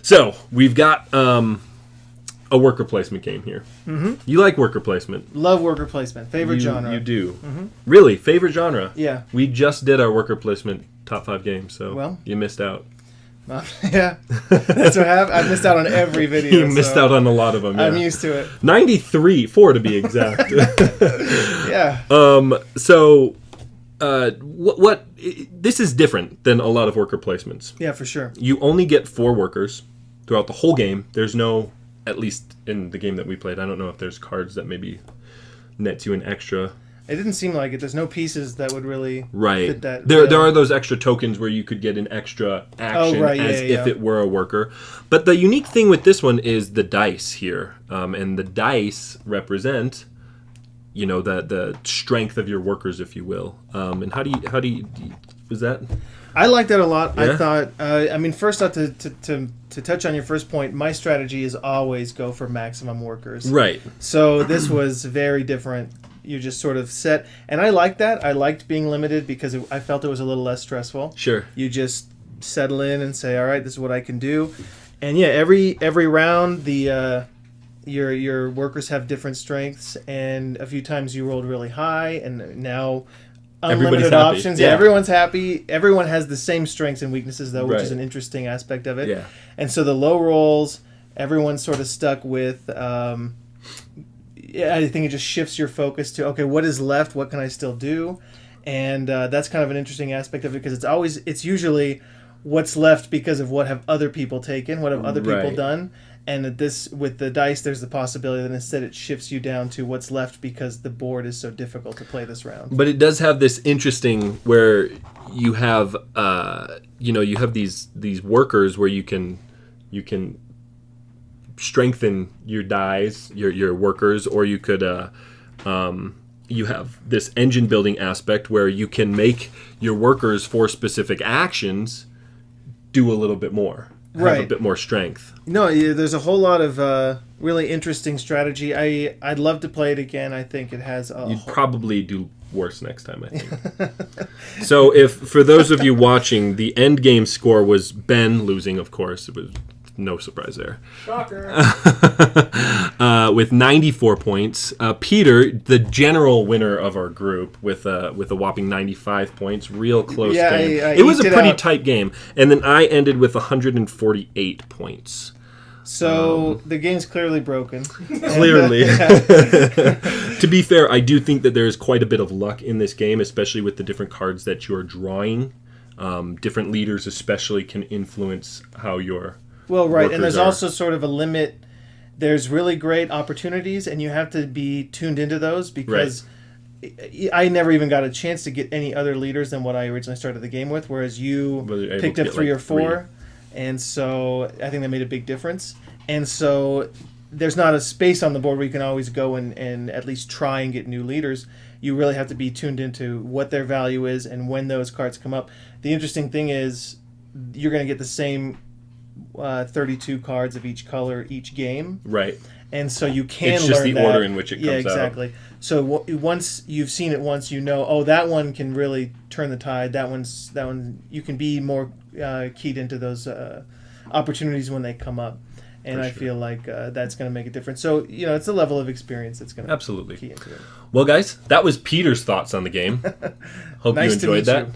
So we've got a worker placement game here. Mm-hmm. You like worker placement? Love worker placement. Favorite genre. You do. Mm-hmm. Really? Favorite genre? Yeah. We just did our worker placement top 5 games, so you missed out. Yeah, that's what happened. I missed out on every video. You missed out on a lot of them. Yeah. I'm used to it. 4 to be exact. Yeah. So, what? This is different than a lot of worker placements. Yeah, for sure. You only get 4 workers throughout the whole game. There's no, at least in the game that we played, I don't know if there's cards that maybe nets you an extra. It didn't seem like it. There's no pieces that would really fit that. There are those extra tokens where you could get an extra action if it were a worker. But the unique thing with this one is the dice here. And the dice represent, the strength of your workers, if you will. And how do you was that? I like that a lot. Yeah? I thought, first off, to touch on your first point, my strategy is always go for maximum workers. Right. So this was very different. You just sort of set, and I liked that. I liked being limited because I felt it was a little less stressful. Sure. You just settle in and say, all right, this is what I can do. And yeah, every round, the your workers have different strengths, and a few times you rolled really high, and now unlimited options. Yeah, everyone's happy. Everyone has the same strengths and weaknesses, though, which is an interesting aspect of it. Yeah. And so the low rolls, everyone's sort of stuck with. I think it just shifts your focus to, okay, what is left? What can I still do? And that's kind of an interesting aspect of it because it's usually what's left because of what have other people taken, what have other people done. And with the dice, there's the possibility that instead it shifts you down to what's left because the board is so difficult to play this round. But it does have this interesting where you have, you have these workers where you can strengthen your dies, your workers, or you could you have this engine building aspect where you can make your workers for specific actions do a little bit more, have a bit more strength. No, there's a whole lot of really interesting strategy. I'd love to play it again. I think it has you'd probably do worse next time, I think. So if for those of you watching, the end game score was Ben losing, of course. It was no surprise there. Shocker. With 94 points. Peter, the general winner of our group, with a whopping 95 points. Real close game. It was a pretty tight game. And then I ended with 148 points. So the game's clearly broken. Clearly. To be fair, I do think that there's quite a bit of luck in this game, especially with the different cards that you're drawing. Different leaders especially can influence how you're... Well, right, and there's also sort of a limit. There's really great opportunities, and you have to be tuned into those because I never even got a chance to get any other leaders than what I originally started the game with, whereas you picked up 3 or 4, and so I think that made a big difference. And so there's not a space on the board where you can always go and at least try and get new leaders. You really have to be tuned into what their value is and when those cards come up. The interesting thing is you're going to get the same 32 cards of each color each game, right? And so you can it's just learn the order in which it comes out. Yeah, exactly. So once you've seen it once, that one can really turn the tide. That one you can be more keyed into those opportunities when they come up, and I feel like that's going to make a difference. So it's the level of experience that's going to absolutely key into it. Well, guys, that was Peter's thoughts on the game. Hope you enjoyed that.